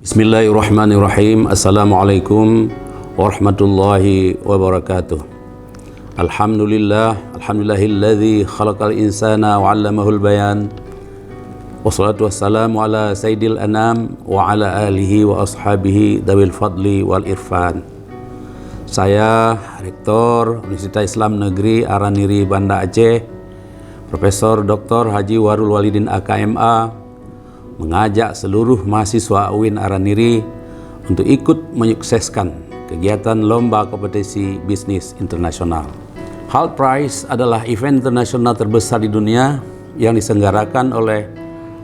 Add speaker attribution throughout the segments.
Speaker 1: Bismillahirrahmanirrahim. Assalamualaikum warahmatullahi wabarakatuh. Alhamdulillahilladzi khalaqal insana wa 'allamahul bayan. Wassalatu wassalamu ala sayyidil anam wa ala alihi wa ashabihi dawil fadli wal irfan. Saya Rektor Universitas Islam Negeri Araniri Banda Aceh, Profesor Dr. Haji Warul Walidin AKMA, mengajak seluruh mahasiswa UIN Araniri untuk ikut menyukseskan kegiatan lomba kompetisi bisnis internasional. HALT Prize adalah event internasional terbesar di dunia yang diselenggarakan oleh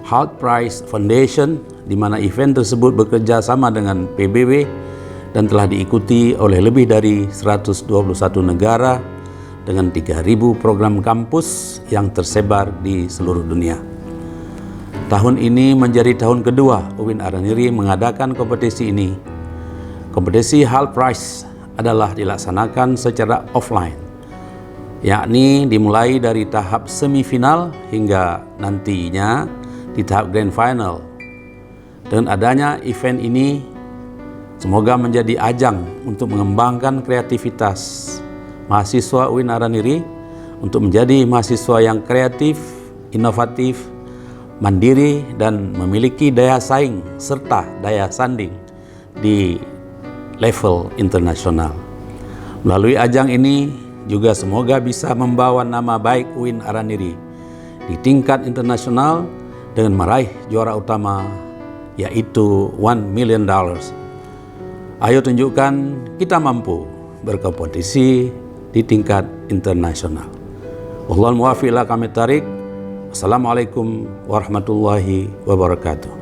Speaker 1: HALT Prize Foundation, di mana event tersebut bekerja sama dengan PBB dan telah diikuti oleh lebih dari 121 negara dengan 3.000 program kampus yang tersebar di seluruh dunia. Tahun ini menjadi tahun kedua UIN Araniri mengadakan kompetisi ini. Kompetisi HALT Prize adalah dilaksanakan secara offline, yakni dimulai dari tahap semifinal hingga nantinya di tahap grand final. Dengan adanya event ini, semoga menjadi ajang untuk mengembangkan kreativitas mahasiswa UIN Araniri untuk menjadi mahasiswa yang kreatif, inovatif, mandiri, dan memiliki daya saing serta daya sanding di level internasional. Melalui ajang ini juga semoga bisa membawa nama baik UIN Araniri di tingkat internasional dengan meraih juara utama, yaitu $1 million. Ayo tunjukkan kita mampu berkompetisi di tingkat internasional. Wallahul muwaffiq ila aqwamit thoriq. Assalamualaikum warahmatullahi wabarakatuh.